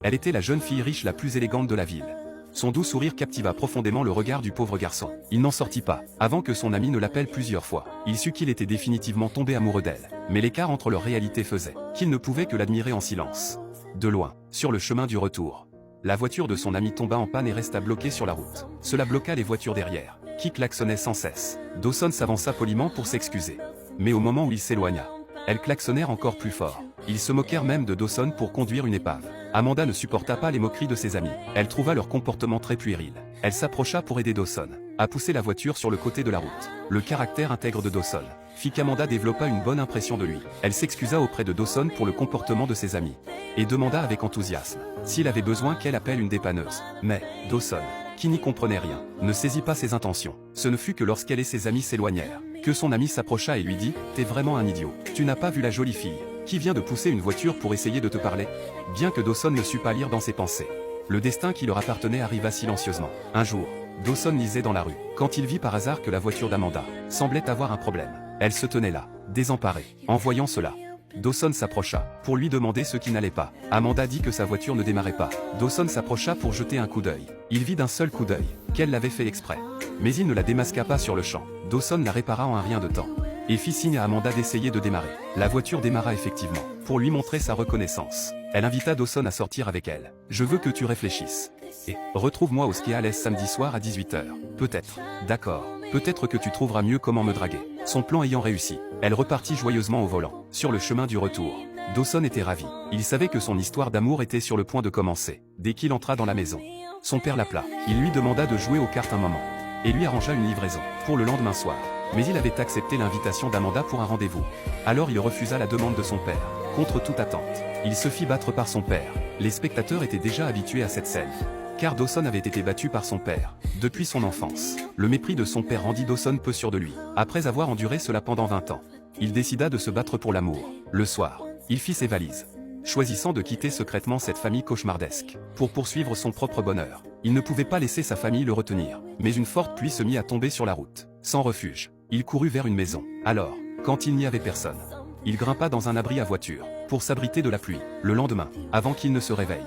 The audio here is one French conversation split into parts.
Elle était la jeune fille riche la plus élégante de la ville. Son doux sourire captiva profondément le regard du pauvre garçon. Il n'en sortit pas, avant que son ami ne l'appelle plusieurs fois. Il sut qu'il était définitivement tombé amoureux d'elle, mais l'écart entre leur réalité faisait qu'il ne pouvait que l'admirer en silence. De loin, sur le chemin du retour, la voiture de son ami tomba en panne et resta bloquée sur la route. Cela bloqua les voitures derrière, qui klaxonnaient sans cesse. Dawson s'avança poliment pour s'excuser. Mais au moment où il s'éloigna, elles klaxonnèrent encore plus fort. Ils se moquèrent même de Dawson pour conduire une épave. Amanda ne supporta pas les moqueries de ses amis. Elle trouva leur comportement très puéril. Elle s'approcha pour aider Dawson à pousser la voiture sur le côté de la route. Le caractère intègre de Dawson fit qu'Amanda développa une bonne impression de lui. Elle s'excusa auprès de Dawson pour le comportement de ses amis et demanda avec enthousiasme s'il avait besoin qu'elle appelle une dépanneuse. Mais Dawson, qui n'y comprenait rien, ne saisit pas ses intentions. Ce ne fut que lorsqu'elle et ses amis s'éloignèrent que son ami s'approcha et lui dit « T'es vraiment un idiot. Tu n'as pas vu la jolie fille qui vient de pousser une voiture pour essayer de te parler ?» Bien que Dawson ne sût pas lire dans ses pensées, le destin qui leur appartenait arriva silencieusement. Un jour, Dawson lisait dans la rue, quand il vit par hasard que la voiture d'Amanda semblait avoir un problème. Elle se tenait là, désemparée. En voyant cela, Dawson s'approcha pour lui demander ce qui n'allait pas. Amanda dit que sa voiture ne démarrait pas. Dawson s'approcha pour jeter un coup d'œil. Il vit d'un seul coup d'œil qu'elle l'avait fait exprès. Mais il ne la démasqua pas sur le champ. Dawson la répara en un rien de temps et fit signe à Amanda d'essayer de démarrer. La voiture démarra effectivement, pour lui montrer sa reconnaissance. Elle invita Dawson à sortir avec elle. « Je veux que tu réfléchisses. Et retrouve-moi au ski à l'Est samedi soir à 18 h. Peut-être. D'accord. Peut-être que tu trouveras mieux comment me draguer. » Son plan ayant réussi, elle repartit joyeusement au volant. Sur le chemin du retour, Dawson était ravi. Il savait que son histoire d'amour était sur le point de commencer. Dès qu'il entra dans la maison, son père l'appela. Il lui demanda de jouer aux cartes un moment et lui arrangea une livraison pour le lendemain soir. Mais il avait accepté l'invitation d'Amanda pour un rendez-vous. Alors il refusa la demande de son père, contre toute attente. Il se fit battre par son père. Les spectateurs étaient déjà habitués à cette scène, car Dawson avait été battu par son père depuis son enfance. Le mépris de son père rendit Dawson peu sûr de lui. Après avoir enduré cela pendant 20 ans, il décida de se battre pour l'amour. Le soir, il fit ses valises, choisissant de quitter secrètement cette famille cauchemardesque pour poursuivre son propre bonheur. Il ne pouvait pas laisser sa famille le retenir, mais une forte pluie se mit à tomber sur la route. Sans refuge, il courut vers une maison. Alors, quand il n'y avait personne, il grimpa dans un abri à voiture pour s'abriter de la pluie. Le lendemain, avant qu'il ne se réveille,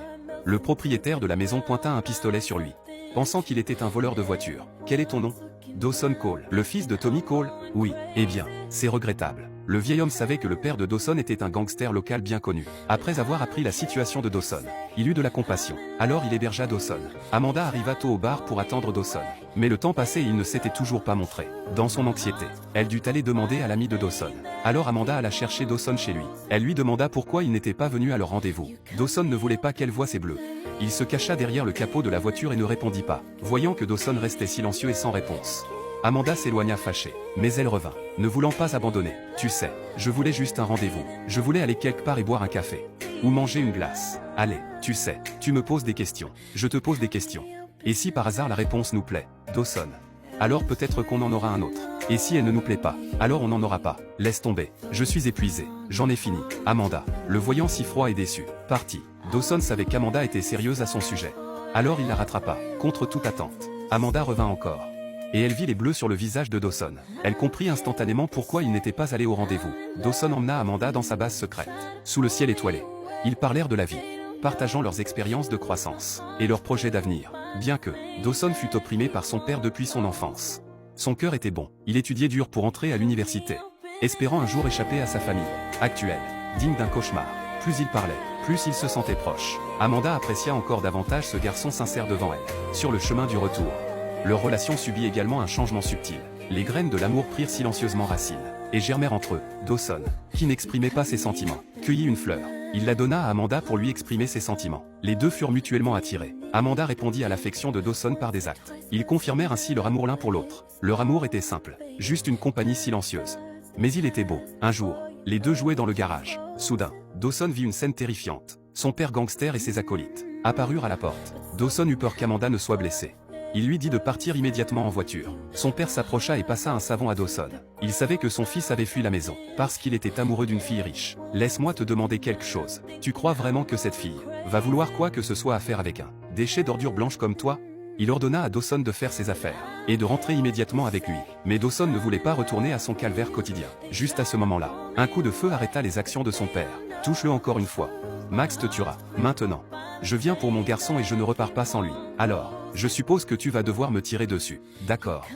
le propriétaire de la maison pointa un pistolet sur lui, pensant qu'il était un voleur de voiture. « Quel est ton nom ?»« Dawson Cole. »« Le fils de Tommy Cole ?»« Oui. » « Eh bien, c'est regrettable. » Le vieil homme savait que le père de Dawson était un gangster local bien connu. Après avoir appris la situation de Dawson, il eut de la compassion. Alors il hébergea Dawson. Amanda arriva tôt au bar pour attendre Dawson. Mais le temps passait et il ne s'était toujours pas montré. Dans son anxiété, elle dut aller demander à l'ami de Dawson. Alors Amanda alla chercher Dawson chez lui. Elle lui demanda pourquoi il n'était pas venu à leur rendez-vous. Dawson ne voulait pas qu'elle voie ses bleus. Il se cacha derrière le capot de la voiture et ne répondit pas. Voyant que Dawson restait silencieux et sans réponse, Amanda s'éloigna fâchée, mais elle revint, ne voulant pas abandonner. « Tu sais, je voulais juste un rendez-vous. Je voulais aller quelque part et boire un café. Ou manger une glace. Allez, tu sais, tu me poses des questions. Je te pose des questions. Et si par hasard la réponse nous plaît, Dawson, alors peut-être qu'on en aura un autre. Et si elle ne nous plaît pas, alors on n'en aura pas. Laisse tomber. Je suis épuisé. J'en ai fini. » Amanda, le voyant si froid et déçu, partit. Dawson savait qu'Amanda était sérieuse à son sujet. Alors il la rattrapa, contre toute attente. Amanda revint encore. Et elle vit les bleus sur le visage de Dawson. Elle comprit instantanément pourquoi il n'était pas allé au rendez-vous. Dawson emmena Amanda dans sa base secrète. Sous le ciel étoilé, ils parlèrent de la vie, partageant leurs expériences de croissance et leurs projets d'avenir. Bien que Dawson fût opprimé par son père depuis son enfance, son cœur était bon. Il étudiait dur pour entrer à l'université, espérant un jour échapper à sa famille actuelle, digne d'un cauchemar. Plus il parlait, plus il se sentait proche. Amanda apprécia encore davantage ce garçon sincère devant elle. Sur le chemin du retour, leur relation subit également un changement subtil. Les graines de l'amour prirent silencieusement racine et germèrent entre eux. Dawson, qui n'exprimait pas ses sentiments, cueillit une fleur. Il la donna à Amanda pour lui exprimer ses sentiments. Les deux furent mutuellement attirés. Amanda répondit à l'affection de Dawson par des actes. Ils confirmèrent ainsi leur amour l'un pour l'autre. Leur amour était simple, juste une compagnie silencieuse. Mais il était beau. Un jour, les deux jouaient dans le garage. Soudain, Dawson vit une scène terrifiante. Son père gangster et ses acolytes apparurent à la porte. Dawson eut peur qu'Amanda ne soit blessée. Il lui dit de partir immédiatement en voiture. Son père s'approcha et passa un savon à Dawson. Il savait que son fils avait fui la maison, parce qu'il était amoureux d'une fille riche. « Laisse-moi te demander quelque chose. Tu crois vraiment que cette fille va vouloir quoi que ce soit à faire avec un déchet d'ordures blanches comme toi ?» Il ordonna à Dawson de faire ses affaires, et de rentrer immédiatement avec lui. Mais Dawson ne voulait pas retourner à son calvaire quotidien. Juste à ce moment-là, un coup de feu arrêta les actions de son père. « Touche-le encore une fois. Max te tuera. Maintenant. Je viens pour mon garçon et je ne repars pas sans lui. Alors, je suppose que tu vas devoir me tirer dessus. D'accord.